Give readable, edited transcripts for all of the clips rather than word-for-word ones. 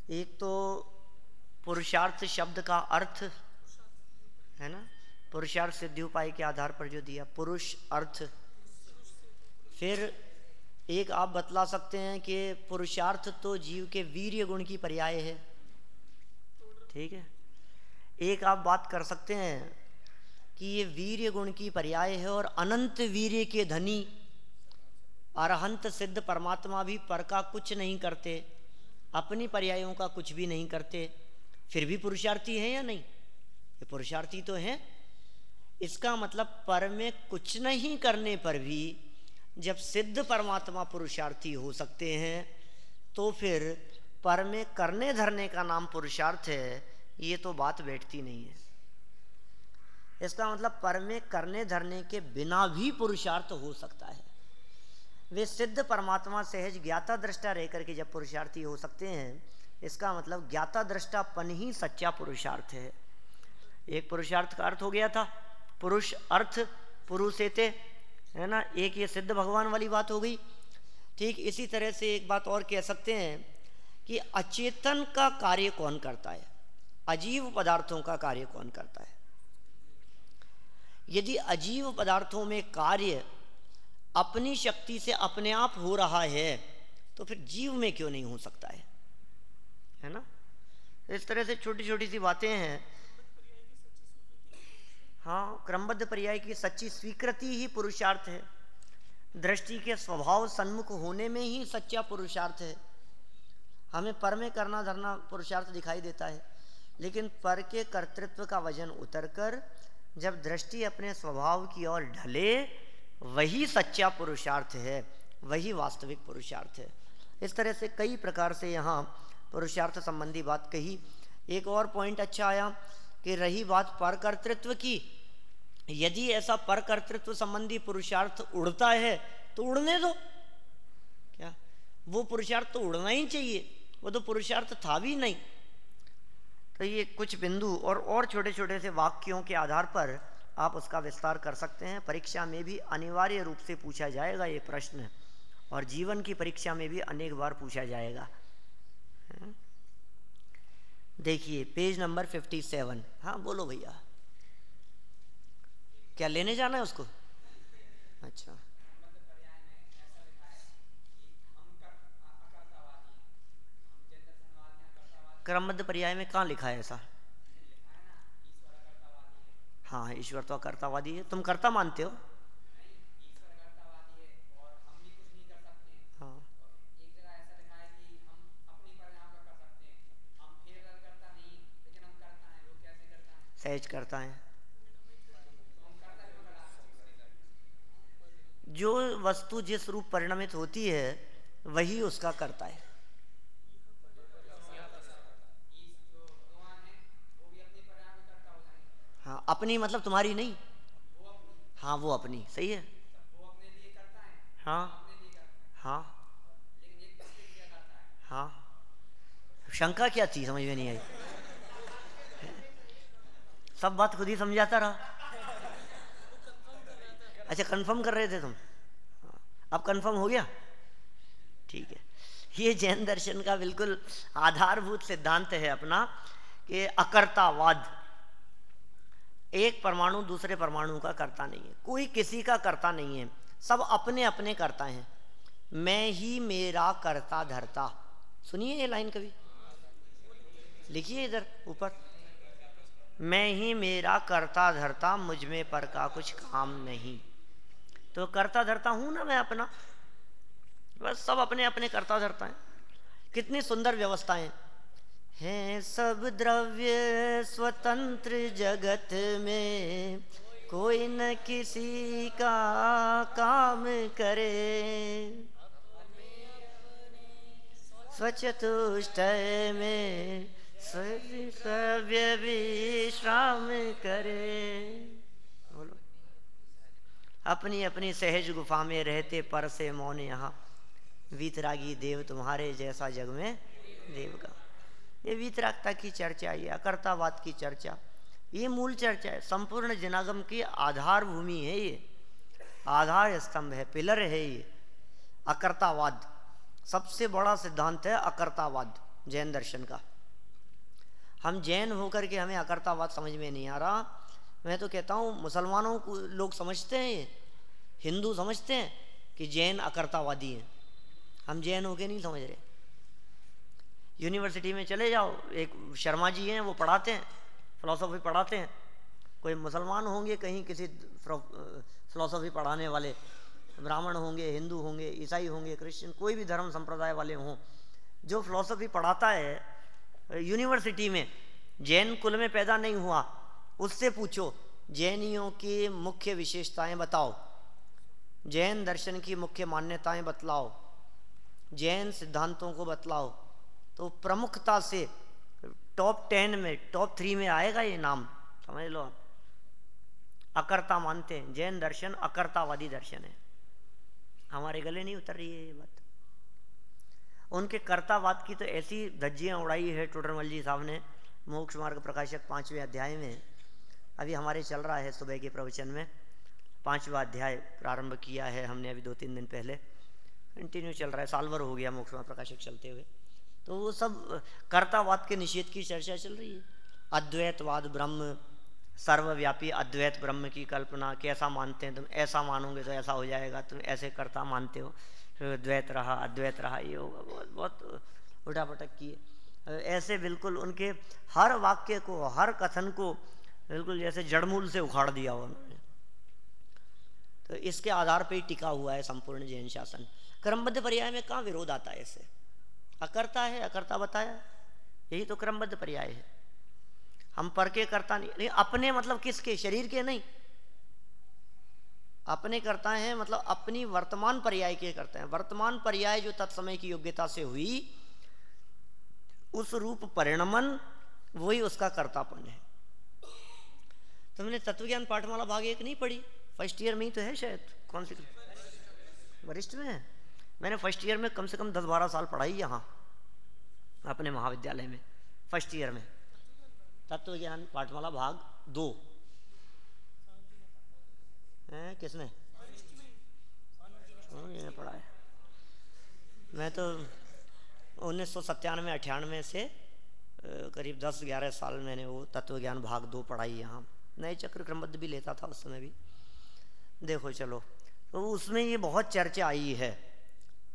एक तो पुरुषार्थ शब्द का अर्थ है ना, पुरुषार्थ सिद्धि उपाय के आधार पर जो दिया पुरुष अर्थ। फिर एक आप बतला सकते हैं कि पुरुषार्थ तो जीव के वीर्य गुण की पर्याय है, ठीक है। एक आप बात कर सकते हैं कि ये वीर्य गुण की पर्याय है और अनंत वीर्य के धनी अरहंत सिद्ध परमात्मा भी पर का कुछ नहीं करते, अपनी पर्यायों का कुछ भी नहीं करते, फिर भी पुरुषार्थी है या नहीं? ये पुरुषार्थी तो है। इसका मतलब पर में कुछ नहीं करने पर भी जब सिद्ध परमात्मा पुरुषार्थी हो सकते हैं तो फिर पर में करने धरने का नाम पुरुषार्थ है, ये तो बात बैठती नहीं है। इसका मतलब पर में करने धरने के बिना भी पुरुषार्थ हो सकता है। वे सिद्ध परमात्मा सहज ज्ञाता दृष्टा रह करके जब पुरुषार्थी हो सकते हैं, इसका मतलब ज्ञाता दृष्टापन ही सच्चा पुरुषार्थ है। एक पुरुषार्थ का अर्थ हो गया था पुरुष अर्थ पुरुषेते, है ना, एक ये सिद्ध भगवान वाली बात हो गई। ठीक इसी तरह से एक बात और कह सकते हैं कि अचेतन का कार्य कौन करता है, अजीव पदार्थों का कार्य कौन करता है। यदि अजीव पदार्थों में कार्य अपनी शक्ति से अपने आप हो रहा है तो फिर जीव में क्यों नहीं हो सकता है ना। इस तरह से छोटी छोटी सी बातें हैं। हाँ, क्रमबद्ध पर्याय की सच्ची स्वीकृति ही पुरुषार्थ है। दृष्टि के स्वभाव सन्मुख होने में ही सच्चा पुरुषार्थ है। हमें पर में करना धरना पुरुषार्थ दिखाई देता है, लेकिन पर के कर्तृत्व का वजन उतरकर जब दृष्टि अपने स्वभाव की ओर ढले, वही सच्चा पुरुषार्थ है, वही वास्तविक पुरुषार्थ है। इस तरह से कई प्रकार से यहाँ पुरुषार्थ संबंधी बात कही। एक और पॉइंट अच्छा आया कि रही बात पर कर्तृत्व की, यदि ऐसा पर कर्तृत्व संबंधी पुरुषार्थ उड़ता है तो उड़ने दो, क्या वो पुरुषार्थ तो उड़ना ही चाहिए, वो तो पुरुषार्थ था भी नहीं। तो ये कुछ बिंदु और छोटे छोटे से वाक्यों के आधार पर आप उसका विस्तार कर सकते हैं। परीक्षा में भी अनिवार्य रूप से पूछा जाएगा ये प्रश्न, और जीवन की परीक्षा में भी अनेक बार पूछा जाएगा। देखिए पेज नंबर 57। हाँ बोलो भैया, क्या लेने जाना है उसको? अच्छा, क्रमबद्ध पर्याय में कहाँ लिखा है ऐसा? हाँ, ईश्वर तो अकर्तावादी है। तुम कर्ता मानते हो? हाँ, सहज करता है। जो वस्तु जिस रूप परिणमित होती है वही उसका करता है। हाँ, अपनी मतलब तुम्हारी नहीं। हाँ, वो अपनी, सही है। हाँ हाँ हाँ, शंका क्या थी, समझ में नहीं आई। सब बात खुद ही समझाता रहा। अच्छा, कंफर्म कर रहे थे तुम? अब कंफर्म हो गया, ठीक है। ये जैन दर्शन का बिल्कुल आधारभूत सिद्धांत है अपना कि अकर्तावाद। एक परमाणु दूसरे परमाणु का करता नहीं है, कोई किसी का करता नहीं है, सब अपने अपने करता है। मैं ही मेरा करता धरता, सुनिए ये लाइन कभी, लिखिए इधर ऊपर, मैं ही मेरा करता धरता, मुझ में पर का कुछ काम नहीं। तो करता धरता हूं ना मैं अपना, बस सब अपने अपने करता धरता है। कितनी सुंदर व्यवस्थाएं हैं। सब द्रव्य स्वतंत्र जगत में, कोई न किसी का काम करे, स्वचतुष्ट में सव्य विश्राम करे। बोलो, अपनी अपनी सहज गुफा में रहते पर से मौन यहाँ, वीतरागी देव तुम्हारे जैसा जग में देव का। ये वीतरागता की चर्चा, ये अकर्तावाद की चर्चा, ये मूल चर्चा है। संपूर्ण जनागम की आधार भूमि है, ये आधार स्तंभ है, पिलर है ये अकर्तावाद। सबसे बड़ा सिद्धांत है अकर्तावाद, जैन दर्शन का। हम जैन होकर के हमें अकर्तावाद समझ में नहीं आ रहा। मैं तो कहता हूँ मुसलमानों को लोग समझते हैं, हिंदू समझते हैं कि जैन अकर्तावादी हैं, हम जैन होके नहीं समझ रहे। यूनिवर्सिटी में चले जाओ, एक शर्मा जी हैं, वो पढ़ाते हैं, फिलॉसफी पढ़ाते हैं। कोई मुसलमान होंगे, कहीं किसी फिलॉसफी पढ़ाने वाले, ब्राह्मण होंगे, हिंदू होंगे, ईसाई होंगे, क्रिश्चियन, कोई भी धर्म संप्रदाय वाले हों, जो फिलॉसफी पढ़ाता है यूनिवर्सिटी में, जैन कुल में पैदा नहीं हुआ, उससे पूछो जैनियों की मुख्य विशेषताएं बताओ, जैन दर्शन की मुख्य मान्यताएं बतलाओ, जैन सिद्धांतों को बतलाओ, तो प्रमुखता से टॉप 10 में, टॉप 3 में आएगा ये नाम, समझ लो आप। अकर्ता मानते हैं, जैन दर्शन अकर्तावादी दर्शन है। हमारे गले नहीं उतर रही है ये बात। उनके कर्तावाद की तो ऐसी धज्जियाँ उड़ाई है टोडरमल जी साहब ने मोक्ष मार्ग प्रकाशक 5वें अध्याय में। अभी हमारे चल रहा है सुबह के प्रवचन में 5वां अध्याय प्रारंभ किया है हमने अभी 2-3 दिन पहले, कंटिन्यू चल रहा है, साल भर हो गया मोक्ष मार्ग प्रकाशक चलते हुए। तो वो सब कर्तावाद के निषेध की चर्चा चल रही है। अद्वैतवाद, ब्रह्म सर्वव्यापी अद्वैत ब्रह्म की कल्पना कैसा मानते हैं तुम, ऐसा मानोगे तो ऐसा हो जाएगा, तुम ऐसे कर्ता मानते हो, द्वैत रहा अद्वैत रहा, ये होगा। बहुत बहुत उठापटक किए ऐसे, बिल्कुल उनके हर वाक्य को, हर कथन को बिल्कुल जैसे जड़मूल से उखाड़ दिया उन्होंने। तो इसके आधार पर ही टिका हुआ है संपूर्ण जैन शासन। क्रमबद्ध पर्याय में कहाँ विरोध आता है इससे? अकर्ता है, अकर्ता बताया, यही तो क्रमबद्ध पर्याय है। हम पर के करता नहीं, अपने मतलब किसके? शरीर के नहीं, अपने करता है मतलब अपनी वर्तमान पर्याय के करते हैं। वर्तमान पर्याय जो तत्समय की योग्यता से हुई, उस रूप परिणमन, वही उसका कर्तापन है। तुमने तत्वज्ञान पाठमाला भाग 1 नहीं पढ़ी? फर्स्ट ईयर में ही तो है शायद, कौन सी वरिष्ठ में है? मैंने फर्स्ट ईयर में कम से कम 10-12 साल पढ़ाई यहाँ अपने महाविद्यालय में, फर्स्ट ईयर में तत्वज्ञान पाठमाला भाग 2 है। किसने? ये पढ़ा है। मैं तो 1997-98 से करीब 10-11 साल मैंने वो तत्वज्ञान भाग 2 पढ़ाई यहाँ। नए चक्र क्रमबद्ध भी लेता था उस समय भी। देखो चलो, तो उसमें ये बहुत चर्चा आई है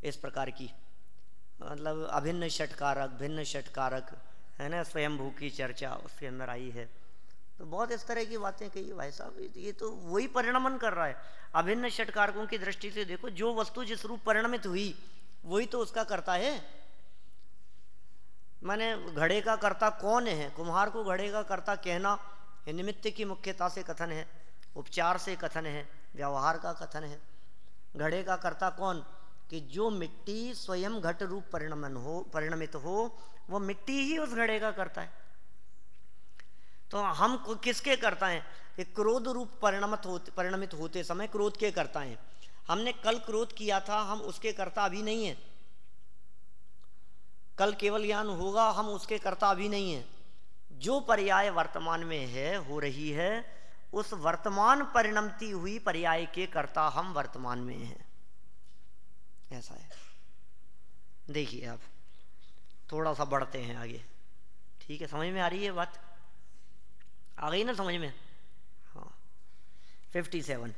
इस प्रकार की, मतलब अभिन्न षटकारक, भिन्न षटकारक, है ना, स्वयंभू की चर्चा उसके अंदर आई है। तो बहुत इस तरह की बातें कही भाई साहब, ये तो वही परिणमन कर रहा है। अभिन्न षटकारकों की दृष्टि से देखो, जो वस्तु जिस रूप परिणमित हुई वही तो उसका कर्ता है। माने घड़े का कर्ता कौन है? कुम्हार को घड़े का कर्ता कहना निमित्त की मुख्यता से कथन है, उपचार से कथन है, व्यवहार का कथन है। घड़े का कर्ता कौन? कि जो मिट्टी स्वयं घट रूप परिणमित हो, वो मिट्टी ही उस घड़े का करता है। तो हम किसके करता है? कि क्रोध रूप परिणमित होते समय क्रोध के करता है। हमने कल क्रोध किया था, हम उसके कर्ता अभी नहीं है। कल केवल ज्ञान होगा, हम उसके कर्ता अभी नहीं है। जो पर्याय वर्तमान में है, हो रही है, उस वर्तमान परिणमती हुई पर्याय के कर्ता हम वर्तमान में हैं। ऐसा है। देखिए आप थोड़ा सा बढ़ते हैं आगे, ठीक है? समझ में आ रही है बात? आ गई ना समझ में? हाँ। 57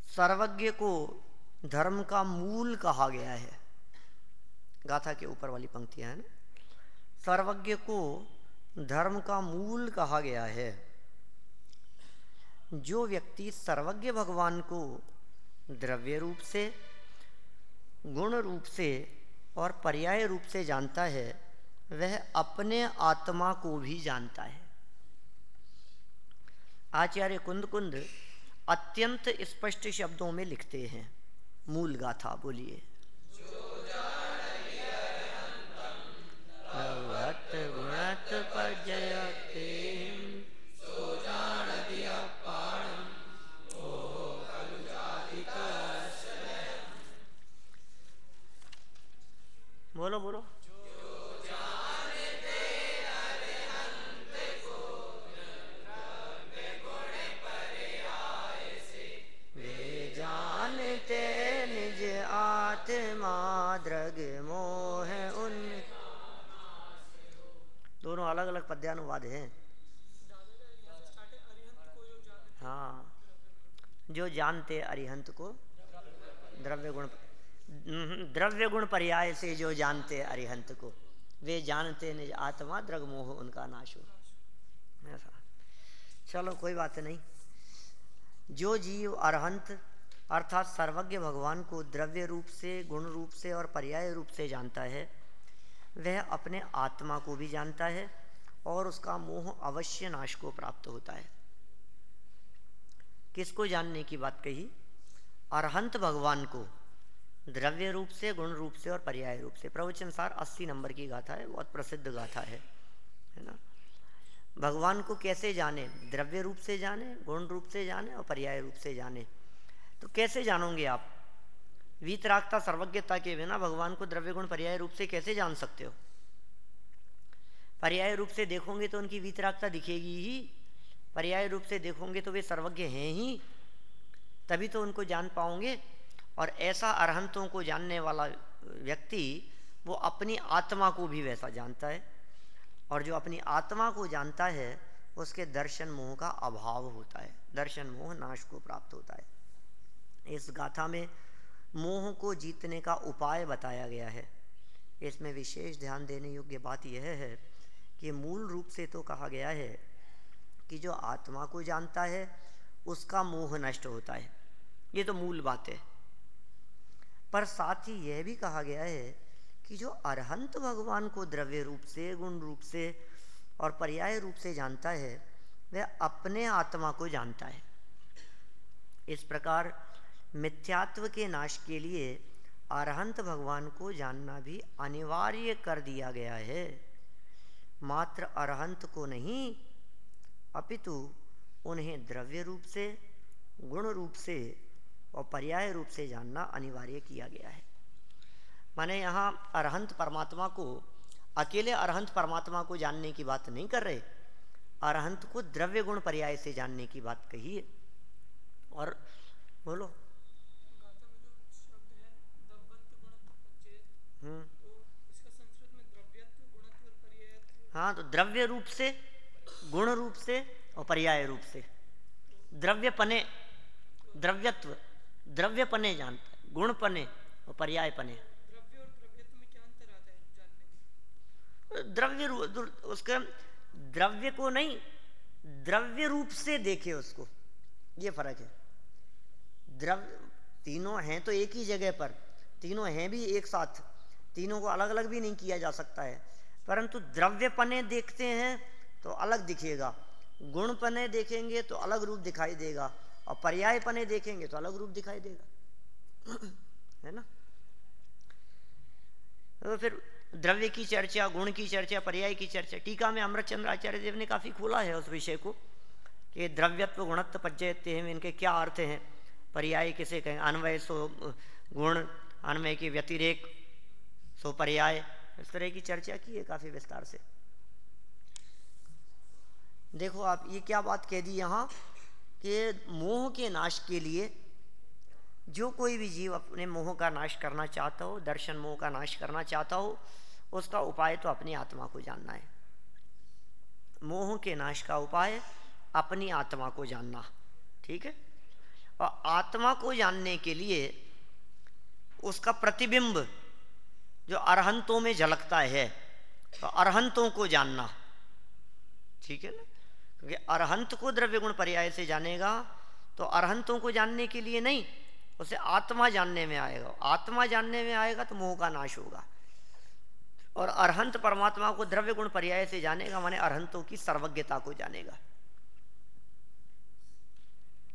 सर्वज्ञ को धर्म का मूल कहा गया है। गाथा के ऊपर वाली पंक्तियां है ना। सर्वज्ञ को धर्म का मूल कहा गया है। जो व्यक्ति सर्वज्ञ भगवान को द्रव्य रूप से, गुण रूप से और पर्याय रूप से जानता है, वह अपने आत्मा को भी जानता है। आचार्य कुंद अत्यंत स्पष्ट शब्दों में लिखते हैं। मूल गाथा बोलिए। गुणत पजयते सो जान दिया पाणम ओ कलुजातिका। बोलो बोलो। वे जानते निज आत्मा द्रग मोह दोनों अलग अलग पद्यानुवाद हैं। हाँ, जो जानते अरिहंत को द्रव्य गुण पर्याय से जो जानते अरिहंत को, वे जानते निज आत्मा द्रग मोह उनका नाश हो। ऐसा, चलो कोई बात नहीं। जो जीव अरहंत अर्थात सर्वज्ञ भगवान को द्रव्य रूप से, गुण रूप से और पर्याय रूप से जानता है, वह अपने आत्मा को भी जानता है और उसका मोह अवश्य नाश को प्राप्त होता है। किसको जानने की बात कही? अरहंत भगवान को द्रव्य रूप से, गुण रूप से और पर्याय रूप से। प्रवचन सार 80 नंबर की गाथा है, बहुत प्रसिद्ध गाथा है ना। भगवान को कैसे जाने? द्रव्य रूप से जाने, गुण रूप से जाने और पर्याय रूप से जाने। तो कैसे जानोगे आप? वीतरागता सर्वज्ञता के बिना भगवान को द्रव्य गुण पर्याय रूप से कैसे जान सकते हो? पर्याय रूप से देखोगे तो उनकी वीतरागता दिखेगी ही, पर्याय रूप से देखोगे तो वे सर्वज्ञ हैं ही, तभी तो उनको जान पाओगे। और ऐसा अरहंतों को जानने वाला व्यक्ति वो अपनी आत्मा को भी वैसा जानता है, और जो अपनी आत्मा को जानता है उसके दर्शन मोह का अभाव होता है, दर्शन मोह नाश को प्राप्त होता है। इस गाथा में मोह को जीतने का उपाय बताया गया है। इसमें विशेष ध्यान देने योग्य बात यह है कि मूल रूप से तो कहा गया है कि जो आत्मा को जानता है उसका मोह नष्ट होता है, ये तो मूल बात है। पर साथ ही यह भी कहा गया है कि जो अरहंत भगवान को द्रव्य रूप से, गुण रूप से और पर्याय रूप से जानता है वह अपने आत्मा को जानता है। इस प्रकार मिथ्यात्व के नाश के लिए अरहंत भगवान को जानना भी अनिवार्य कर दिया गया है। मात्र अरहंत को नहीं, अपितु उन्हें द्रव्य रूप से, गुण रूप से और पर्याय रूप से जानना अनिवार्य किया गया है। माने यहाँ अरहंत परमात्मा को, अकेले अरहंत परमात्मा को जानने की बात नहीं कर रहे, अरहंत को द्रव्य गुण पर्याय से जानने की बात कही है। और बोलो। हाँ, तो द्रव्य रूप से, गुण रूप से और पर्याय रूप से। द्रव्य पने, द्रव्यत्व, द्रव्य पने जानता है, गुण पने और पर्याय पने। द्रव्य और द्रव्यत्व में क्या अंतर आता है जानने में? द्रव्य उसका द्रव्य को नहीं, द्रव्य रूप से देखे उसको, ये फर्क है। द्रव्य तीनों हैं तो एक ही जगह पर, तीनों हैं भी एक साथ, तीनों को अलग अलग भी नहीं किया जा सकता है। परंतु द्रव्य पने देखते हैं तो अलग दिखेगा, गुण पने देखेंगे तो अलग रूप दिखाई देगा, और पर्याय पने देखेंगे तो अलग रूप दिखाई देगा, है ना। तो फिर द्रव्य की चर्चा, गुण की चर्चा, पर्याय की चर्चा, टीका में अमृतचंद्र आचार्य देव ने काफी खोला है उस विषय को कि द्रव्यत्व गुणत्व पज्जयते हैं, इनके क्या अर्थ हैं। पर्याय किसे कहें? अन्वय सो गुण, अन्वय के व्यतिरेक सो पर्याय, इस तरह की चर्चा की है काफी विस्तार से। देखो आप, ये क्या बात कह दी यहाँ कि मोह के नाश के लिए जो कोई भी जीव अपने मोह का नाश करना चाहता हो, दर्शन मोह का नाश करना चाहता हो, उसका उपाय तो अपनी आत्मा को जानना है। मोह के नाश का उपाय अपनी आत्मा को जानना, ठीक है। और आत्मा को जानने के लिए उसका प्रतिबिंब जो अरहंतों में झलकता है, तो अरहंतों को जानना, ठीक है ना। क्योंकि अरहंत को द्रव्य गुण पर्याय से जानेगा तो अरहंतों को जानने के लिए नहीं, उसे आत्मा जानने में आएगा। आत्मा जानने में आएगा तो मोह का नाश होगा। और अरहंत परमात्मा को द्रव्य गुण पर्याय से जानेगा माने अरहंतों की सर्वज्ञता को जानेगा।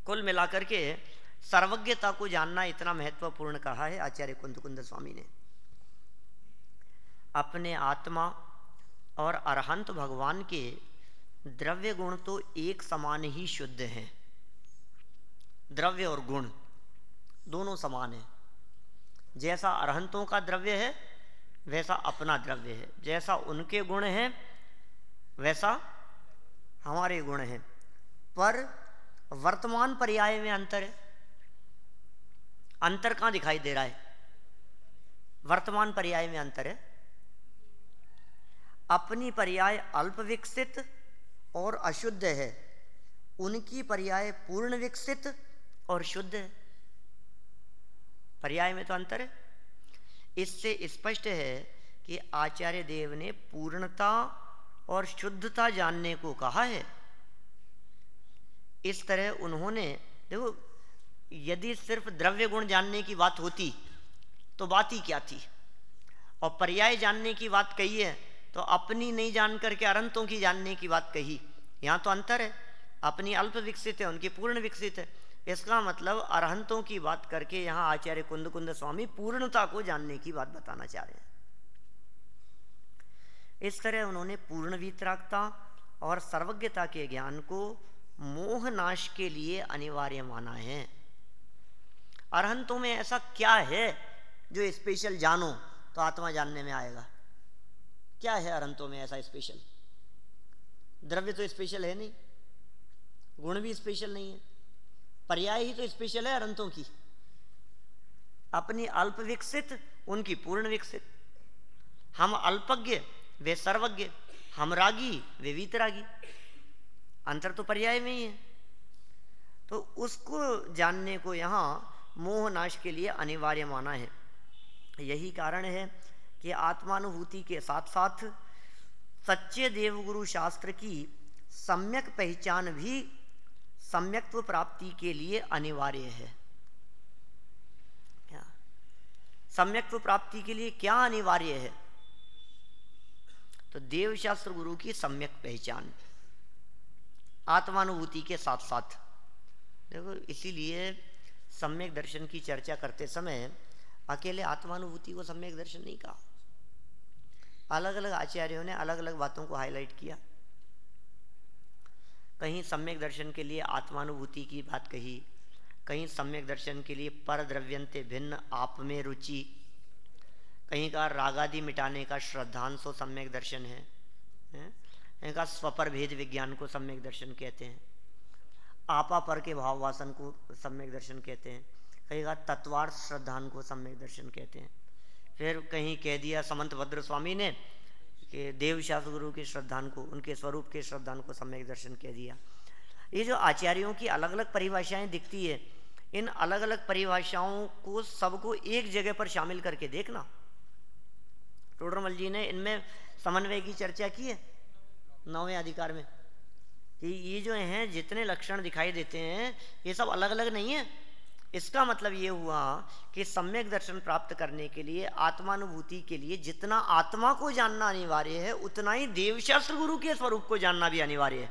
कुल मिलाकर के सर्वज्ञता को जानना इतना महत्वपूर्ण कहा है आचार्य कुंद स्वामी ने। अपने आत्मा और अरहंत भगवान के द्रव्य गुण तो एक समान ही शुद्ध हैं। द्रव्य और गुण दोनों समान हैं। जैसा अरहंतों का द्रव्य है वैसा अपना द्रव्य है, जैसा उनके गुण हैं वैसा हमारे गुण हैं। पर वर्तमान पर्याय में अंतर है। अंतर कहाँ दिखाई दे रहा है? वर्तमान पर्याय में अंतर है। अपनी पर्याय अल्प विकसित और अशुद्ध है, उनकी पर्याय पूर्ण विकसित और शुद्ध है। पर्याय में तो अंतर है। इससे स्पष्ट है कि आचार्य देव ने पूर्णता और शुद्धता जानने को कहा है। इस तरह उन्होंने, देखो, यदि सिर्फ द्रव्य गुण जानने की बात होती तो बात ही क्या थी, और पर्याय जानने की बात कही है तो अपनी नहीं जान करके अरंतों की जानने की बात कही। यहाँ तो अंतर है, अपनी अल्प विकसित है, उनकी पूर्ण विकसित है। इसका मतलब अरहंतों की बात करके यहाँ आचार्य कुंद स्वामी पूर्णता को जानने की बात बताना चाह रहे हैं। इस तरह उन्होंने पूर्ण वीतरागता और सर्वज्ञता के ज्ञान को मोह नाश के लिए अनिवार्य माना है। अरहंतों में ऐसा क्या है जो स्पेशल जानो तो आत्मा जानने में आएगा? क्या है अरहंतों में ऐसा स्पेशल? द्रव्य तो स्पेशल है नहीं, गुण भी स्पेशल नहीं है, पर्याय ही तो स्पेशल है अरहंतों की। अपनी अल्प विकसित, उनकी पूर्ण विकसित। हम अल्पज्ञ, वे सर्वज्ञ। हम रागी, वे वीतरागी। अंतर तो पर्याय में ही है। तो उसको जानने को यहाँ मोह नाश के लिए अनिवार्य माना है। यही कारण है कि आत्मानुभूति के साथ साथ सच्चे देवगुरु शास्त्र की सम्यक पहचान भी सम्यक्त्व प्राप्ति के लिए अनिवार्य है। सम्यक्त्व प्राप्ति के लिए क्या अनिवार्य है? तो देवशास्त्र गुरु की सम्यक पहचान आत्मानुभूति के साथ साथ। देखो, इसीलिए सम्यक दर्शन की चर्चा करते समय अकेले आत्मानुभूति को सम्यक दर्शन नहीं कहा। अलग अलग आचार्यों ने अलग अलग बातों को हाईलाइट किया। कहीं सम्यक दर्शन के लिए आत्मानुभूति की बात कही, कहीं सम्यक दर्शन के लिए पर द्रव्यंते भिन्न आप में रुचि, कहीं का रागादि मिटाने का श्रद्धांशो सम्यक दर्शन है, कहीं का स्वपर भेद विज्ञान को सम्यक दर्शन कहते हैं, आपा पर के भाव वासन को सम्यक दर्शन कहते हैं, कहीं का तत्वार्थ श्रद्धान को सम्यक दर्शन कहते हैं। फिर कहीं कह दिया समंत भद्र स्वामी ने कि देवशास्त्र गुरु के श्रद्धान को, उनके स्वरूप के श्रद्धान को सम्यक दर्शन कह दिया। ये जो आचार्यों की अलग अलग परिभाषाएं दिखती है, इन अलग अलग परिभाषाओं को सबको एक जगह पर शामिल करके देखना। टोडरमल जी ने इनमें समन्वय की चर्चा की है 9वें अधिकार में, कि ये जो हैं जितने लक्षण दिखाई देते हैं ये सब अलग अलग नहीं है। इसका मतलब ये हुआ कि सम्यक दर्शन प्राप्त करने के लिए, आत्मानुभूति के लिए जितना आत्मा को जानना अनिवार्य है, उतना ही देवशास्त्र गुरु के स्वरूप को जानना भी अनिवार्य है।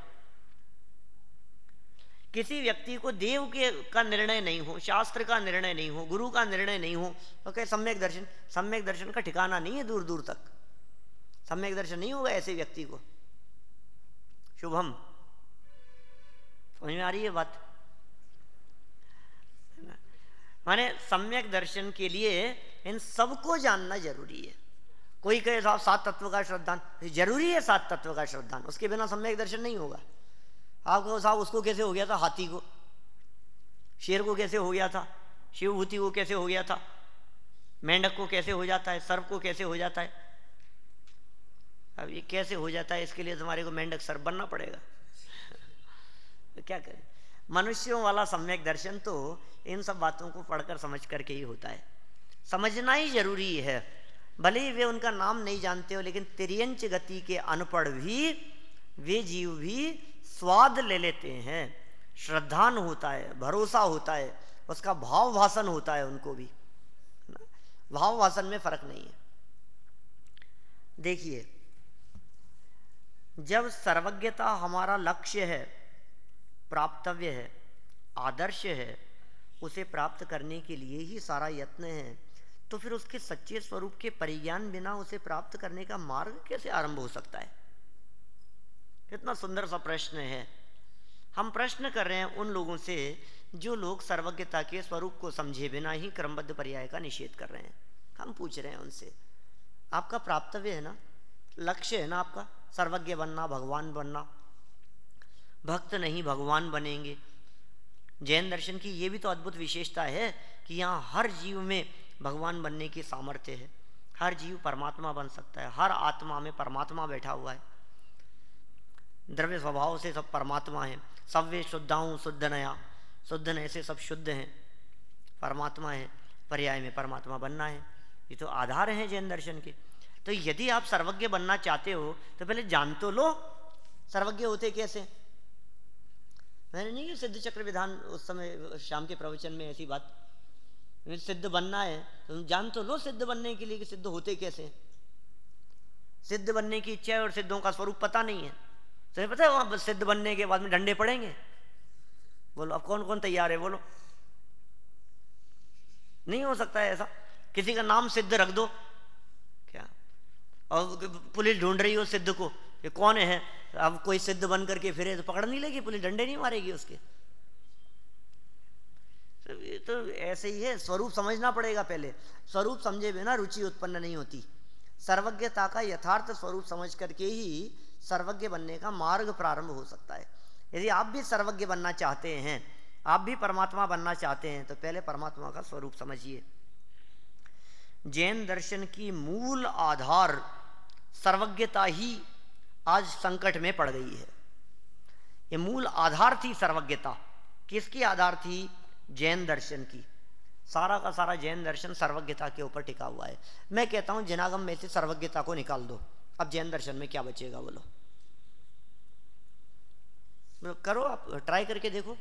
किसी व्यक्ति को देव के का निर्णय नहीं हो, शास्त्र का निर्णय नहीं हो, गुरु का निर्णय नहीं हो, तो क्या सम्यक दर्शन का ठिकाना नहीं है। दूर दूर तक सम्यक दर्शन नहीं होगा ऐसे व्यक्ति को। शुभम, समझ में आ रही है बात? माने सम्यक दर्शन के लिए इन सबको जानना जरूरी है। कोई कहे साहब 7 तत्व का श्रद्धान, जरूरी है 7 तत्व का श्रद्धान, उसके बिना सम्यक दर्शन नहीं होगा। आप कहो साहब उसको कैसे हो गया था, हाथी को, शेर को कैसे हो गया था, शिवभूति को कैसे हो गया था, मेंढक को कैसे हो जाता है, सर्प को कैसे हो जाता है। अब ये कैसे हो जाता है, इसके लिए तुम्हारे को मेंढक सर्प बनना पड़ेगा। तो क्या करें? मनुष्यों वाला सम्यक दर्शन तो इन सब बातों को पढ़कर समझ करके ही होता है। समझना ही जरूरी है। भले ही वे उनका नाम नहीं जानते हो, लेकिन तिर्यंच गति के अनपढ़ भी वे जीव भी स्वाद ले लेते हैं। श्रद्धान होता है, भरोसा होता है, उसका भाव भाषण होता है उनको भी। भाव भाषण में फर्क नहीं है। देखिए, जब सर्वज्ञता हमारा लक्ष्य है, प्राप्तव्य है, आदर्श है, उसे प्राप्त करने के लिए ही सारा यत्न है, तो फिर उसके सच्चे स्वरूप के परिज्ञान बिना उसे प्राप्त करने का मार्ग कैसे आरंभ हो सकता है? कितना सुंदर सा प्रश्न है। हम प्रश्न कर रहे हैं उन लोगों से जो लोग सर्वज्ञता के स्वरूप को समझे बिना ही क्रमबद्ध पर्याय का निषेध कर रहे हैं। हम पूछ रहे हैं उनसे, आपका प्राप्तव्य है ना, लक्ष्य है ना आपका, सर्वज्ञ बनना, भगवान बनना। भक्त नहीं भगवान बनेंगे। जैन दर्शन की ये भी तो अद्भुत विशेषता है कि यहाँ हर जीव में भगवान बनने की सामर्थ्य है। हर जीव परमात्मा बन सकता है, हर आत्मा में परमात्मा बैठा हुआ है। द्रव्य स्वभाव से सब परमात्मा है। सव्य शुद्धाऊँ शुद्ध नया, शुद्ध नए से सब शुद्ध हैं, परमात्मा है। पर्याय में परमात्मा बनना है, ये तो आधार हैं जैन दर्शन के। तो यदि आप सर्वज्ञ बनना चाहते हो तो पहले जान तो लो सर्वज्ञ होते कैसे। मैंने नहीं सिद्ध चक्र विधान उस समय शाम के प्रवचन में ऐसी बात, सिद्ध बनना है तो जान तो लो सिद्ध बनने के लिए कि सिद्ध होते कैसे। सिद्ध बनने की इच्छा है और सिद्धों का स्वरूप पता नहीं है, तो पता है वहां सिद्ध बनने के बाद में डंडे पड़ेंगे। बोलो अब कौन कौन तैयार है, बोलो। नहीं हो सकता है ऐसा, किसी का नाम सिद्ध रख दो क्या, और पुलिस ढूंढ रही हो सिद्ध को, ये कौन है, अब कोई सिद्ध बन करके फिरे तो पकड़ नहीं लेगी पुलिस, डंडे नहीं मारेगी उसके। तो ऐसे ही है, स्वरूप समझना पड़ेगा पहले। स्वरूप समझे बिना रुचि उत्पन्न नहीं होती। सर्वज्ञता का यथार्थ स्वरूप समझ करके ही सर्वज्ञ बनने का मार्ग प्रारंभ हो सकता है। यदि आप भी सर्वज्ञ बनना चाहते हैं, आप भी परमात्मा बनना चाहते हैं, तो पहले परमात्मा का स्वरूप समझिए। जैन दर्शन की मूल आधार सर्वज्ञता ही आज संकट में पड़ गई है। ये मूल आधार थी सर्वज्ञता। किसकी आधार थी? जैन दर्शन की। सारा का सारा जैन दर्शन सर्वज्ञता के ऊपर टिका हुआ है। मैं कहता हूं जनागम में से सर्वज्ञता को निकाल दो, अब जैन दर्शन में क्या बचेगा बोलो। करो, आप ट्राई करके देखो।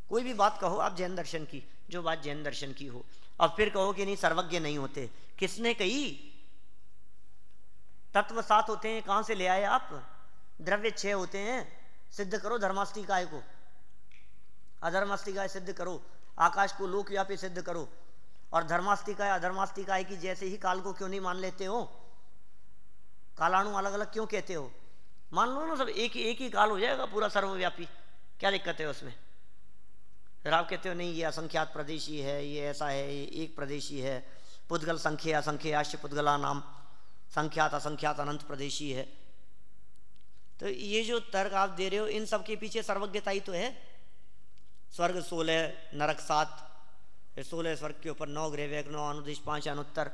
कोई भी बात कहो आप जैन दर्शन की, जो बात जैन दर्शन की हो, अब फिर कहो कि नहीं सर्वज्ञ नहीं होते। किसने कही? तत्व 7 होते हैं, कहां से ले आए आप? द्रव्य 6 होते हैं। सिद्ध करो धर्मास्तिकाय को, अधर्मास्तिकाय सिद्ध करो, आकाश को लोकव्यापी सिद्ध करो। और धर्मास्तिकाय अधर्मास्तिकाय की जैसे ही काल को क्यों नहीं मान लेते हो? कालाणु अलग अलग क्यों कहते हो? मान लो ना, सब एक ही काल हो जाएगा पूरा सर्वव्यापी, क्या दिक्कत है उसमें? फिर आप कहते हो नहीं ये असंख्यात प्रदेशी है, ये ऐसा है, ये एक प्रदेशी है, पुद्गल संख्य असंख्याश्च पुद्गला नाम, संख्यात असंख्यात अनंत प्रदेशी है। तो ये जो तर्क आप दे रहे हो, इन सब के पीछे सर्वज्ञता ही तो है। स्वर्ग 16, नरक 7, 16 स्वर्ग के ऊपर 9 ग्रह, 9 अनुदिश, 5 अनुत्तर।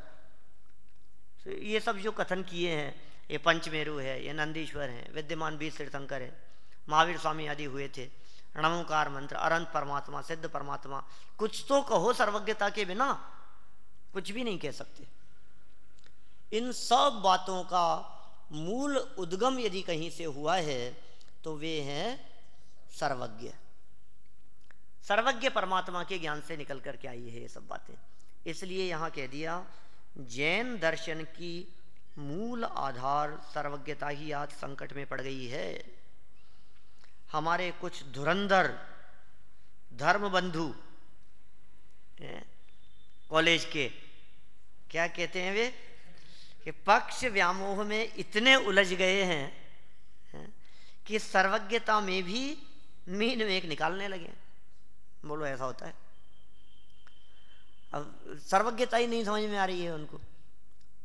तो ये सब जो कथन किए हैं, ये पंचमेरु है, ये नंदीश्वर है, विद्यमान 20 तीर्थंकर है, महावीर स्वामी आदि हुए थे, णमोकार मंत्र, अनंत परमात्मा, सिद्ध परमात्मा। कुछ तो कहो, सर्वज्ञता के बिना कुछ भी नहीं कह सकते। इन सब बातों का मूल उद्गम यदि कहीं से हुआ है तो वे हैं सर्वज्ञ। सर्वज्ञ परमात्मा के ज्ञान से निकल करके आई है ये सब बातें। इसलिए यहाँ कह दिया जैन दर्शन की मूल आधार सर्वज्ञता ही आज संकट में पड़ गई है। हमारे कुछ धुरंधर धर्म बंधु कॉलेज के क्या कहते हैं वे, कि पक्ष व्यामोह में इतने उलझ गए हैं कि सर्वज्ञता में भी मीन में एक निकालने लगे। बोलो ऐसा होता है? अब सर्वज्ञता ही नहीं समझ में आ रही है उनको,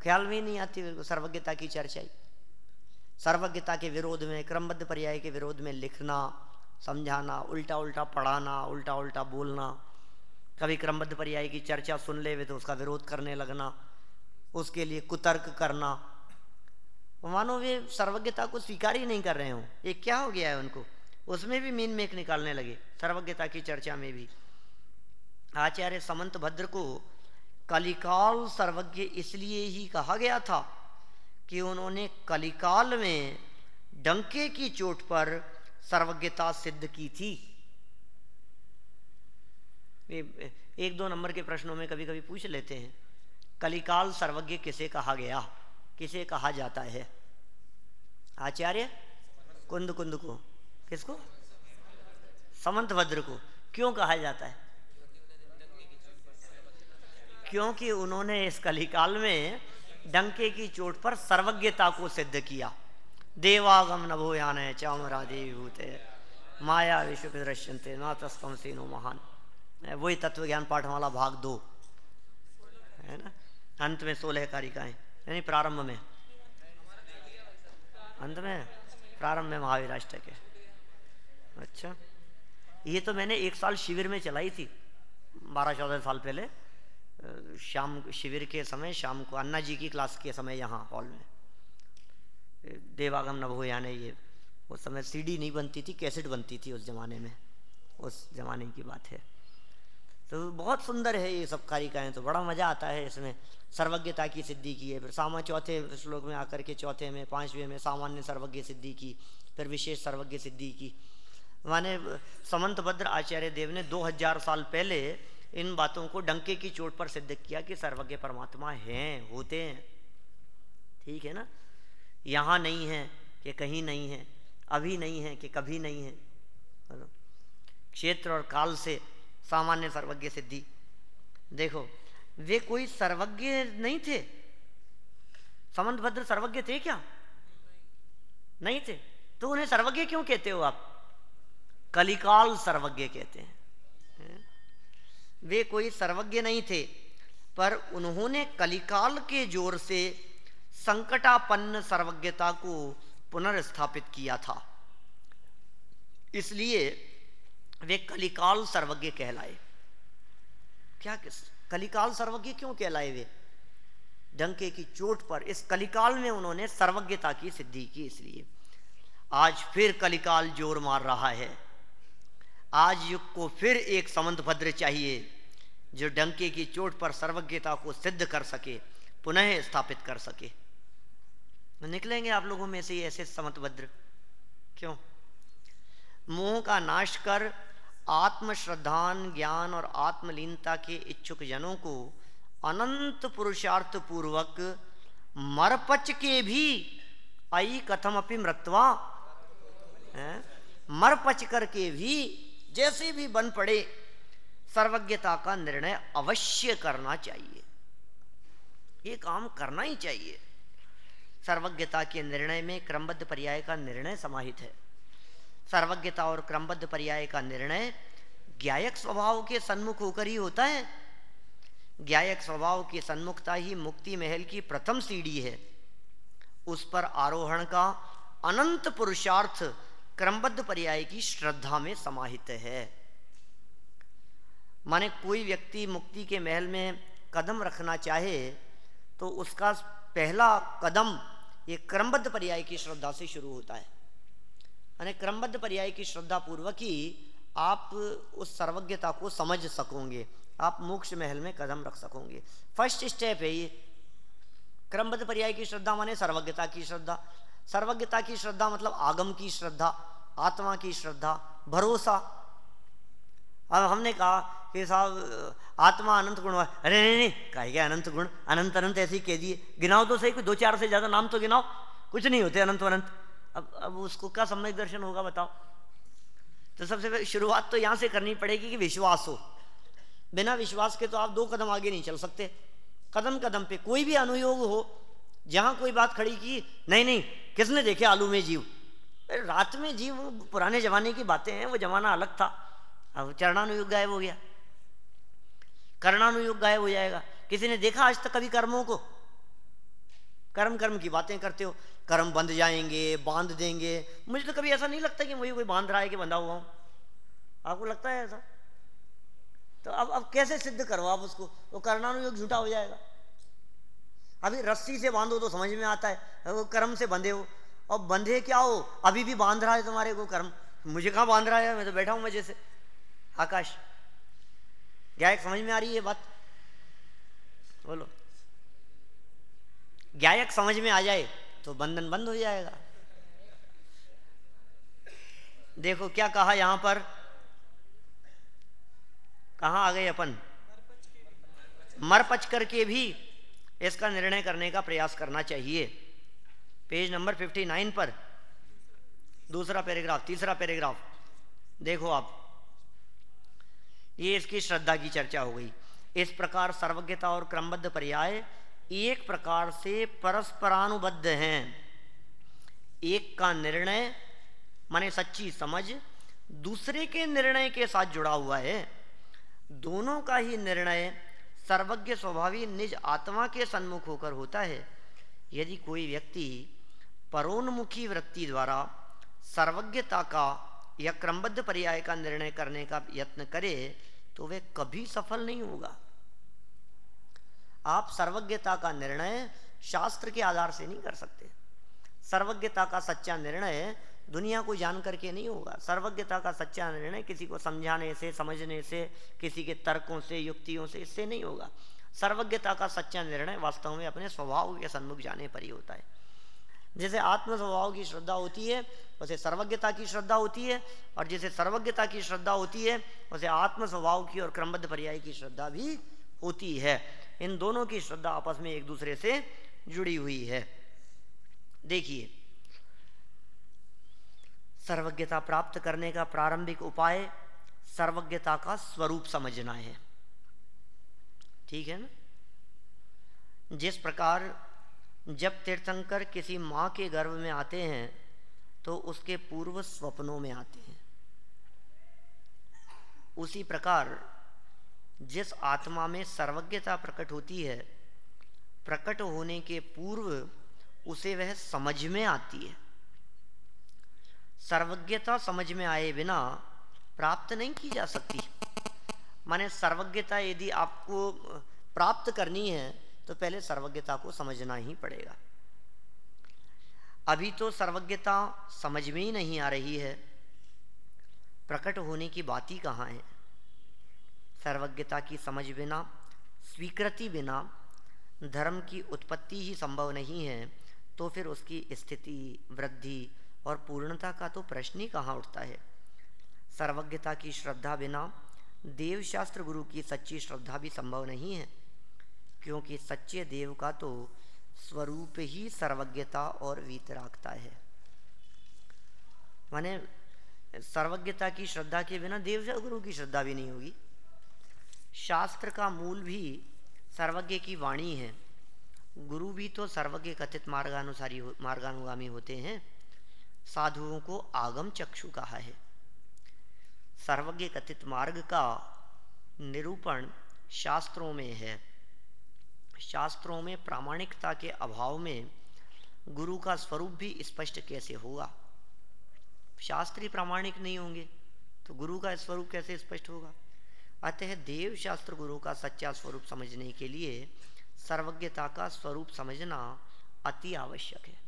ख्याल में नहीं आती सर्वज्ञता की चर्चा ही। सर्वज्ञता के विरोध में, क्रमबद्ध पर्याय के विरोध में लिखना, समझाना, उल्टा उल्टा पढ़ाना, उल्टा उल्टा बोलना, कभी क्रमबद्ध पर्याय की चर्चा सुन ले तो उसका विरोध करने लगना, उसके लिए कुतर्क करना, मानो वे सर्वज्ञता को स्वीकार ही नहीं कर रहे हो। ये क्या हो गया है उनको? उसमें भी मीन मेक निकालने लगे, सर्वज्ञता की चर्चा में भी। आचार्य समंत भद्र को कलिकाल सर्वज्ञ इसलिए ही कहा गया था कि उन्होंने कलिकाल में डंके की चोट पर सर्वज्ञता सिद्ध की थी। 1-2 नंबर के प्रश्नों में कभी कभी पूछ लेते हैं, कलिकाल सर्वज्ञ किसे कहा गया, किसे कहा जाता है? आचार्य कुंद को, किसको? समंत भद्र को। क्यों कहा जाता है? क्योंकि उन्होंने इस कलिकाल में डंके की चोट पर सर्वज्ञता को सिद्ध किया। देवागम नभोयान चामरादेवी भूते माया विश्व दृश्यंते ना तस्कम सीनो महान। वही तत्व ज्ञान पाठमाला भाग 2 है ना। अंत में 16 कारिकाएं, यानी प्रारंभ में, अंत में, प्रारंभ में महावीर अष्टक है। अच्छा, ये तो मैंने 1 साल शिविर में चलाई थी 12-14 साल पहले। शाम शिविर के समय, शाम को अन्ना जी की क्लास के समय यहाँ हॉल में देवागम नभोयाने, ये उस समय सीडी नहीं बनती थी, कैसेट बनती थी उस ज़माने में, उस ज़माने की बात है। तो बहुत सुंदर है ये सब कारिकाएँ, तो बड़ा मज़ा आता है इसमें। सर्वज्ञता की सिद्धि की है, फिर सामा चौथे श्लोक में आकर के चौथे में 5वें में सामान्य सर्वज्ञ सिद्धि की, फिर विशेष सर्वज्ञ सिद्धि की। माने समंतभद्र आचार्य देव ने 2000 साल पहले इन बातों को डंके की चोट पर सिद्ध किया कि सर्वज्ञ परमात्मा हैं, होते हैं। ठीक है ना, यहाँ नहीं है कि कहीं नहीं है, अभी नहीं है कि कभी नहीं है। क्षेत्र और काल से सामान्य सर्वज्ञ सिद्धि। देखो वे कोई सर्वज्ञ नहीं थे। समंतभद्र सर्वज्ञ थे क्या? नहीं थे। तो उन्हें सर्वज्ञ क्यों कहते हो आप? कलिकाल सर्वज्ञ कहते हैं। वे कोई सर्वज्ञ नहीं थे, पर उन्होंने कलिकाल के जोर से संकटापन्न सर्वज्ञता को पुनर्स्थापित किया था, इसलिए वे कलिकाल सर्वज्ञ कहलाए। क्या कलिकाल सर्वज्ञ क्यों कहलाए वे? डंके की चोट पर इस कलिकाल में उन्होंने सर्वज्ञता की सिद्धि की, इसलिए। आज फिर कलिकाल जोर मार रहा है। आज युग को फिर एक समंतभद्र चाहिए जो डंके की चोट पर सर्वज्ञता को सिद्ध कर सके, पुनः स्थापित कर सके। निकलेंगे आप लोगों में से ऐसे समंतभद्र? क्यों? मोह का नाश कर आत्मश्रद्धान, ज्ञान और आत्मलीनता के इच्छुक जनों को अनंत पुरुषार्थ पूर्वक मरपच के भी आई कथम अपि मृत्वा, मरपच करके भी जैसे भी बन पड़े सर्वज्ञता का निर्णय अवश्य करना चाहिए। ये काम करना ही चाहिए। सर्वज्ञता के निर्णय में क्रमबद्ध पर्याय का निर्णय समाहित है। सर्वज्ञता और क्रमबद्ध पर्याय का निर्णय ज्ञायक स्वभाव के सन्मुख होकर ही होता है। ज्ञायक स्वभाव की सन्मुखता ही मुक्ति महल की प्रथम सीढ़ी है। उस पर आरोहण का अनंत पुरुषार्थ क्रमबद्ध पर्याय की श्रद्धा में समाहित है। माने कोई व्यक्ति मुक्ति के महल में कदम रखना चाहे तो उसका पहला कदम ये क्रमबद्ध पर्याय की श्रद्धा से शुरू होता है। माने क्रमबद्ध पर्याय की श्रद्धा पूर्वक ही आप उस सर्वज्ञता को समझ सकोगे, आप मोक्ष महल में कदम रख सकोगे। फर्स्ट स्टेप है ये। क्रमबद्ध पर्याय की श्रद्धा माने सर्वज्ञता की श्रद्धा। सर्वज्ञता की श्रद्धा मतलब आगम की श्रद्धा, आत्मा की श्रद्धा, भरोसा। अब हमने कहा कि साहब आत्मा अनंत गुण, अरे नहीं कहे क्या अनंत गुण, अनंत अनंत ऐसे ही कह दिए। गिनाओ तो सही, कोई 2-4 से ज्यादा नाम तो गिनाओ, कुछ नहीं होते अनंत अनंत। अब उसको क्या सम्यक दर्शन होगा बताओ? तो सबसे पहले शुरुआत तो यहां से करनी पड़ेगी कि विश्वास हो। बिना विश्वास के तो आप 2 कदम आगे नहीं चल सकते। कदम कदम पे कोई भी अनुयोग हो, जहां कोई बात खड़ी की, नहीं किसने देखे आलू में जीव, रात में जीव, पुराने जमाने की बातें हैं, वो जमाना अलग था। अब चरणानुयोग गायब हो गया, कर्णानुयोग गायब हो जाएगा। किसी ने देखा आज तक कभी कर्मों को? कर्म की बातें करते हो, कर्म बंध जाएंगे, बांध देंगे। मुझे तो कभी ऐसा नहीं लगता कि मुझे कोई बांध रहा है कि बंधा हुआ हूं। आपको लगता है ऐसा? तो अब कैसे सिद्ध करो आप उसको? वो कर्णानुयोग झूठा हो जाएगा। अभी रस्सी से बांधो तो समझ में आता है, वो कर्म से बंधे हो। और बंधे क्या हो, अभी भी बांध रहा है तुम्हारे को कर्म। मुझे कहाँ बांध रहा है, मैं तो बैठा हूं मजे से आकाश। ज्ञायक समझ में आ रही है बात? बोलो। ज्ञायक समझ में आ जाए तो बंधन बंद हो जाएगा। देखो क्या कहा यहां पर, कहां आ गए अपन? मरपच करके भी इसका निर्णय करने का प्रयास करना चाहिए। पेज नंबर 59 पर दूसरा पैराग्राफ, तीसरा पैराग्राफ देखो आप। ये इसकी श्रद्धा की चर्चा हो गई। इस प्रकार सर्वज्ञता और क्रमबद्ध पर्याय एक प्रकार से परस्परानुबद्ध हैं। एक का निर्णय माने सच्ची समझ दूसरे के निर्णय के साथ जुड़ा हुआ है। दोनों का ही निर्णय सर्वज्ञ स्वभावी निज आत्मा के सन्मुख होकर होता है। यदि कोई व्यक्ति परोन्मुखी वृत्ति द्वारा सर्वज्ञता का या क्रमबद्ध पर्याय का निर्णय करने का यत्न करे तो वह कभी सफल नहीं होगा। आप सर्वज्ञता का निर्णय शास्त्र के आधार से नहीं कर सकते। सर्वज्ञता का सच्चा निर्णय दुनिया को जान करके नहीं होगा। सर्वज्ञता का सच्चा निर्णय किसी को समझाने से, समझने से, किसी के तर्कों से, युक्तियों से, इससे नहीं होगा। सर्वज्ञता का सच्चा निर्णय वास्तव में अपने स्वभाव के सन्मुख जाने पर ही होता है। जैसे आत्म स्वभाव की श्रद्धा होती है वैसे सर्वज्ञता की श्रद्धा होती है, और जैसे सर्वज्ञता की श्रद्धा होती है वैसे आत्म स्वभाव की और क्रमबद्ध पर्याय की श्रद्धा भी होती है। इन दोनों की श्रद्धा आपस में एक दूसरे से जुड़ी हुई है। देखिए, सर्वज्ञता प्राप्त करने का प्रारंभिक उपाय सर्वज्ञता का स्वरूप समझना है। ठीक है ना? जिस प्रकार जब तीर्थंकर किसी माँ के गर्भ में आते हैं तो उसके पूर्व स्वप्नों में आते हैं, उसी प्रकार जिस आत्मा में सर्वज्ञता प्रकट होती है, प्रकट होने के पूर्व उसे वह समझ में आती है। सर्वज्ञता समझ में आए बिना प्राप्त नहीं की जा सकती। माने सर्वज्ञता यदि आपको प्राप्त करनी है तो पहले सर्वज्ञता को समझना ही पड़ेगा। अभी तो सर्वज्ञता समझ में ही नहीं आ रही है, प्रकट होने की बात ही कहाँ है। सर्वज्ञता की समझ बिना, स्वीकृति बिना धर्म की उत्पत्ति ही संभव नहीं है, तो फिर उसकी स्थिति, वृद्धि और पूर्णता का तो प्रश्न ही कहाँ उठता है। सर्वज्ञता की श्रद्धा बिना देवशास्त्र गुरु की सच्ची श्रद्धा भी संभव नहीं है, क्योंकि सच्चे देव का तो स्वरूप ही सर्वज्ञता और वीतरागता है। माने सर्वज्ञता की श्रद्धा के बिना देवशास्त्र गुरु की श्रद्धा भी नहीं होगी। शास्त्र का मूल भी सर्वज्ञ की वाणी है। गुरु भी तो सर्वज्ञ कथित मार्गानुगामी होते हैं। साधुओं को आगम चक्षु कहा है। सर्वज्ञ कथित मार्ग का निरूपण शास्त्रों में है। शास्त्रों में प्रामाणिकता के अभाव में गुरु का स्वरूप भी स्पष्ट कैसे होगा? शास्त्री प्रामाणिक नहीं होंगे तो गुरु का स्वरूप कैसे स्पष्ट होगा? अतः देव शास्त्र गुरु का सच्चा स्वरूप समझने के लिए सर्वज्ञता का स्वरूप समझना अति आवश्यक है।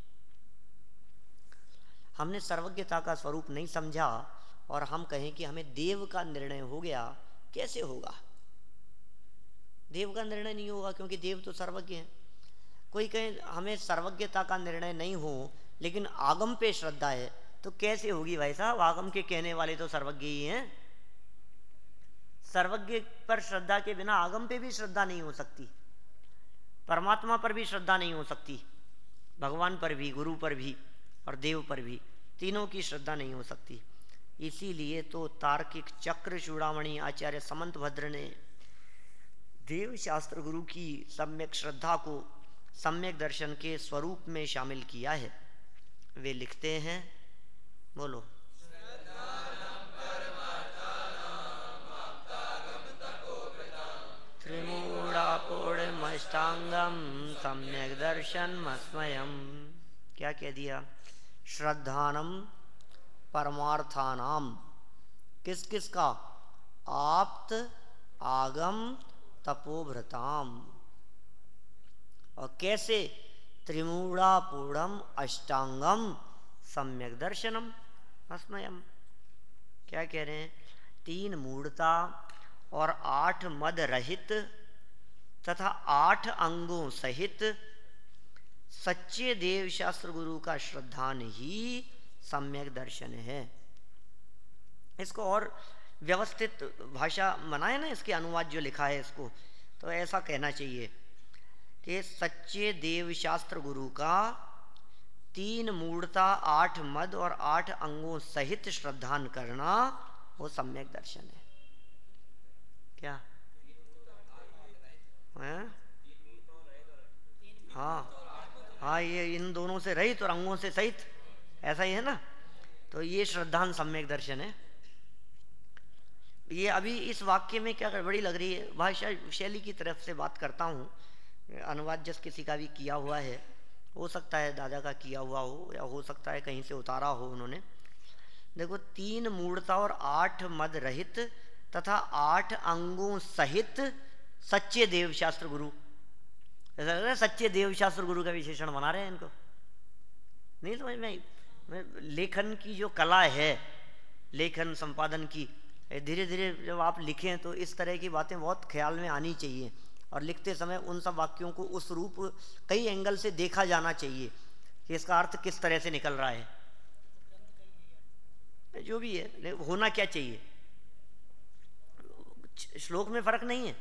हमने सर्वज्ञता का स्वरूप नहीं समझा और हम कहें कि हमें देव का निर्णय हो गया, कैसे होगा? देव का निर्णय नहीं होगा, क्योंकि देव तो सर्वज्ञ है। कोई कहे हमें सर्वज्ञता का निर्णय नहीं हो लेकिन आगम पे श्रद्धा है, तो कैसे होगी भाई साहब? आगम के कहने वाले तो सर्वज्ञ ही हैं। सर्वज्ञ पर श्रद्धा के बिना आगम पे भी श्रद्धा नहीं हो सकती, परमात्मा पर भी श्रद्धा नहीं हो सकती, भगवान पर भी, गुरु पर भी और देव पर भी, तीनों की श्रद्धा नहीं हो सकती। इसीलिए तो तार्किक चक्र चूड़ामणि आचार्य समंत भद्र ने देव शास्त्र गुरु की सम्यक श्रद्धा को सम्यक दर्शन के स्वरूप में शामिल किया है। वे लिखते हैं, बोलो, त्रिमूढ़ापूर्णमष्टांगम सम्यक दर्शनमस्मयम्। क्या कह दिया? श्रद्धानम परमार्थानाम। किस किस का? आप्त, आगम, तपोभृताम। और कैसे? त्रिमूढ़ापूर्णम अष्टांगम सम्यक दर्शनम अस्मयम्। क्या कह रहे हैं? 3 मूढ़ता और 8 मद रहित तथा 8 अंगों सहित सच्चे देव शास्त्र गुरु का श्रद्धान ही सम्यक दर्शन है। इसको और व्यवस्थित भाषा बनाए ना, इसके अनुवाद जो लिखा है इसको, तो ऐसा कहना चाहिए कि सच्चे देव शास्त्र गुरु का 3 मूढ़ता, 8 मद और 8 अंगों सहित श्रद्धान करना वो सम्यक दर्शन है। क्या है? हाँ, ये इन दोनों से रहित और अंगों से सहित, ऐसा ही है ना। तो ये श्रद्धान सम्यक दर्शन है। ये अभी इस वाक्य में क्या गड़बड़ी लग रही है? भाषा शैली की तरफ से बात करता हूँ। अनुवाद जस किसी का भी किया हुआ है, हो सकता है दादा का किया हुआ हो या हो सकता है कहीं से उतारा हो उन्होंने। देखो, 3 मूढ़ता और 8 मद रहित तथा 8 अंगों सहित सच्चे देव शास्त्र गुरु, ऐसा लग रहा है सच्चे देवशास्त्र गुरु का विशेषण बना रहे हैं इनको, नहीं समझ में। लेखन की जो कला है, लेखन संपादन की, धीरे धीरे जब आप लिखें तो इस तरह की बातें बहुत ख्याल में आनी चाहिए, और लिखते समय उन सब वाक्यों को उस रूप कई एंगल से देखा जाना चाहिए कि इसका अर्थ किस तरह से निकल रहा है, जो भी है होना क्या चाहिए। श्लोक में फर्क नहीं है,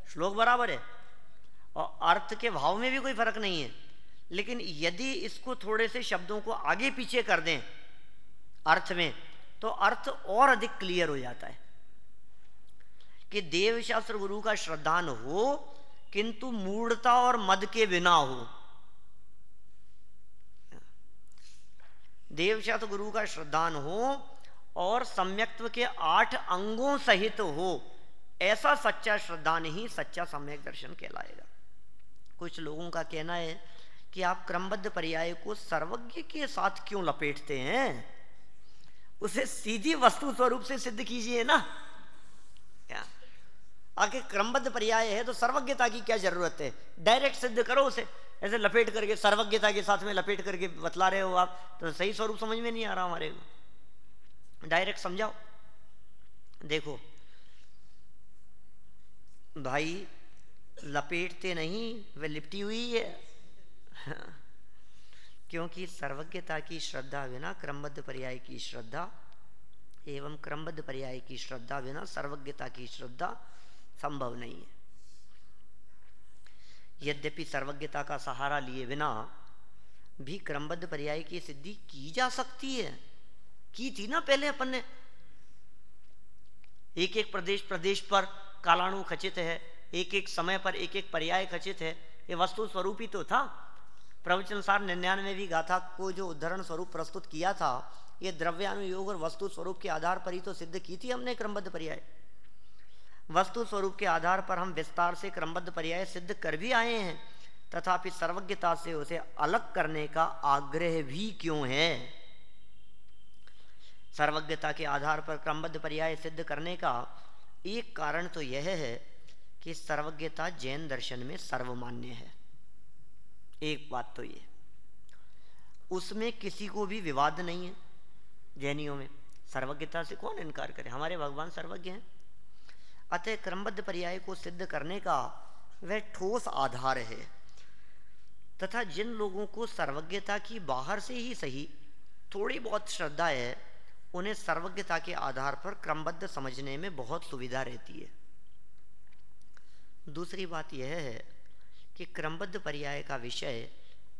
श्लोक बराबर है, और अर्थ के भाव में भी कोई फर्क नहीं है, लेकिन यदि इसको थोड़े से शब्दों को आगे पीछे कर दें अर्थ में, तो अर्थ और अधिक क्लियर हो जाता है कि देवशास्त्र गुरु का श्रद्धान हो, किंतु मूढ़ता और मद के बिना हो। देवशास्त्र गुरु का श्रद्धान हो और सम्यक्त्व के 8 अंगों सहित हो, ऐसा सच्चा श्रद्धान ही सच्चा सम्यक दर्शन कहलाएगा। कुछ लोगों का कहना है कि आप क्रमबद्ध पर्याय को सर्वज्ञ के साथ क्यों लपेटते हैं, उसे सीधी वस्तु स्वरूप से सिद्ध कीजिए ना। क्या आखिर क्रमबद्ध पर्याय है तो सर्वज्ञता की क्या जरूरत है, डायरेक्ट सिद्ध करो उसे। ऐसे लपेट करके सर्वज्ञता के साथ में लपेट करके बतला रहे हो आप, तो सही स्वरूप समझ में नहीं आ रहा हमारे को। डायरेक्ट समझाओ। देखो भाई, लपेटते नहीं, वे लिपटी हुई है क्योंकि सर्वज्ञता की श्रद्धा बिना क्रमबद्ध पर्याय की श्रद्धा, एवं क्रमबद्ध पर्याय की श्रद्धा बिना सर्वज्ञता की श्रद्धा संभव नहीं है। यद्यपि सर्वज्ञता का सहारा लिए बिना भी क्रमबद्ध पर्याय की सिद्धि की जा सकती है, की थी ना पहले अपन ने। एक एक प्रदेश पर कालाणु खचित है, एक एक समय पर एक एक पर्याय खचित है, ये वस्तु स्वरूप ही तो था। प्रवचन सार 99वीं गाथा को जो उद्धरण स्वरूप प्रस्तुत किया था, ये द्रव्यानुयोग और वस्तु स्वरूप के आधार पर ही तो सिद्ध की थी हमने क्रमबद्ध पर्याय। वस्तु स्वरूप के आधार पर हम विस्तार से क्रमबद्ध पर्याय सिद्ध कर भी आए हैं, तथापि सर्वज्ञता से उसे अलग करने का आग्रह भी क्यों है। सर्वज्ञता के आधार पर क्रमबद्ध पर्याय सिद्ध करने का एक कारण तो यह है कि सर्वज्ञता जैन दर्शन में सर्वमान्य है। एक बात तो ये, उसमें किसी को भी विवाद नहीं है। जैनियों में सर्वज्ञता से कौन इनकार करे, हमारे भगवान सर्वज्ञ हैं। अतः क्रमबद्ध पर्याय को सिद्ध करने का वह ठोस आधार है, तथा जिन लोगों को सर्वज्ञता की बाहर से ही सही थोड़ी बहुत श्रद्धा है, उन्हें सर्वज्ञता के आधार पर क्रमबद्ध समझने में बहुत सुविधा रहती है। दूसरी बात यह है कि क्रमबद्ध पर्याय का विषय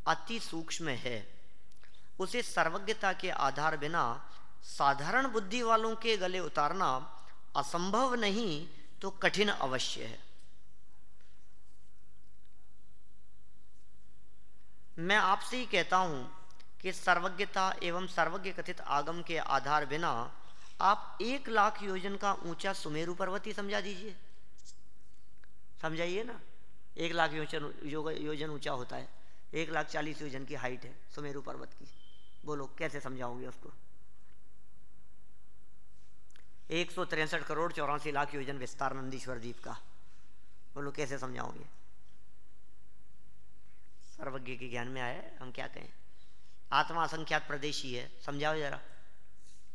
अति सूक्ष्म है, उसे सर्वज्ञता के आधार बिना साधारण बुद्धि वालों के गले उतारना असंभव नहीं तो कठिन अवश्य है। मैं आपसे ही कहता हूं कि सर्वज्ञता एवं सर्वज्ञ कथित आगम के आधार बिना आप 1 लाख योजन का ऊंचा सुमेरु पर्वत ही समझा दीजिए। समझाइए ना, 1 लाख योजन ऊंचा होता है, 1,40,000 योजन की हाइट है सुमेरु पर्वत की। बोलो कैसे समझाओगे उसको। 163 करोड़ 84 लाख योजन विस्तार नंदीश्वर द्वीप का, बोलो कैसे समझाओगे। सर्वज्ञ के ज्ञान में आया, हम क्या कहें। आत्मा असंख्यात प्रदेशी है, समझाओ जरा।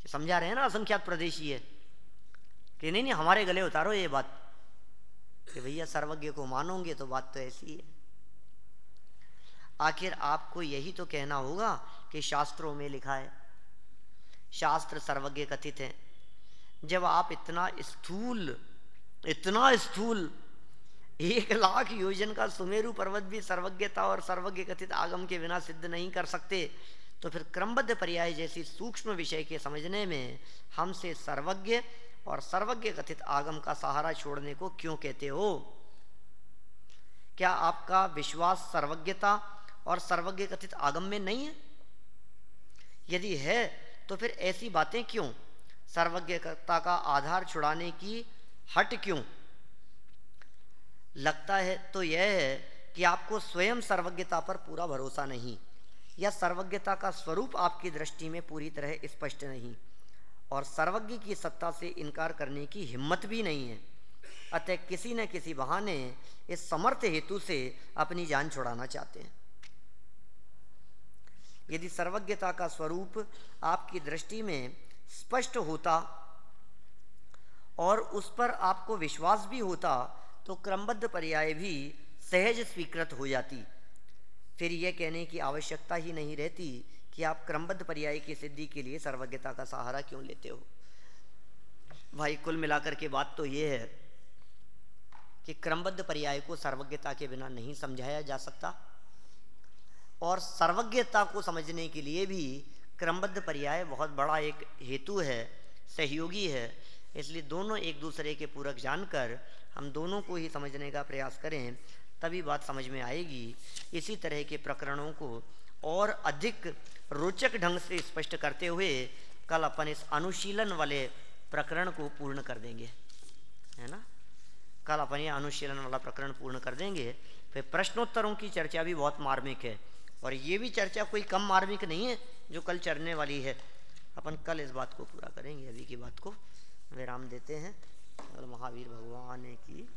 समझा रहे हैं ना, असंख्यात प्रदेशी है कि नहीं नहीं हमारे गले उतारो ये बात कि भैया सर्वज्ञ को मानोगे तो बात तो ऐसी है। आखिर आपको यही तो कहना होगा कि शास्त्रों में लिखा है, शास्त्र सर्वज्ञ कथित है। जब आप इतना स्थूल 1 लाख योजन का सुमेरु पर्वत भी सर्वज्ञता और सर्वज्ञ कथित आगम के बिना सिद्ध नहीं कर सकते, तो फिर क्रमबद्ध पर्याय जैसी सूक्ष्म विषय के समझने में हमसे सर्वज्ञ और सर्वज्ञ कथित आगम का सहारा छोड़ने को क्यों कहते हो। क्या आपका विश्वास सर्वज्ञता और सर्वज्ञ कथित आगम में नहीं है? यदि है तो फिर ऐसी बातें क्यों, सर्वज्ञता का आधार छुड़ाने की हट क्यों? लगता है तो यह है कि आपको स्वयं सर्वज्ञता पर पूरा भरोसा नहीं, या सर्वज्ञता का स्वरूप आपकी दृष्टि में पूरी तरह स्पष्ट नहीं, और सर्वज्ञ की सत्ता से इनकार करने की हिम्मत भी नहीं है। अतः किसी न किसी बहाने इस समर्थ हेतु से अपनी जान छुड़ाना चाहते हैं। यदि सर्वज्ञता का स्वरूप आपकी दृष्टि में स्पष्ट होता और उस पर आपको विश्वास भी होता तो क्रमबद्ध पर्याय भी सहज स्वीकृत हो जाती। फिर यह कहने की आवश्यकता ही नहीं रहती कि आप क्रमबद्ध पर्याय की सिद्धि के लिए सर्वज्ञता का सहारा क्यों लेते हो। भाई कुल मिलाकर के बात तो ये है कि क्रमबद्ध पर्याय को सर्वज्ञता के बिना नहीं समझाया जा सकता और सर्वज्ञता को समझने के लिए भी क्रमबद्ध पर्याय बहुत बड़ा एक हेतु है, सहयोगी है। इसलिए दोनों एक दूसरे के पूरक जानकर हम दोनों को ही समझने का प्रयास करें, तभी बात समझ में आएगी। इसी तरह के प्रकरणों को और अधिक रोचक ढंग से स्पष्ट करते हुए कल अपन इस अनुशीलन वाले प्रकरण को पूर्ण कर देंगे, है ना। कल अपन ये अनुशीलन वाला प्रकरण पूर्ण कर देंगे। फिर प्रश्नोत्तरों की चर्चा भी बहुत मार्मिक है और ये भी चर्चा कोई कम मार्मिक नहीं है जो कल चलने वाली है। अपन कल इस बात को पूरा करेंगे। अभी की बात को विराम देते हैं। महावीर भगवान की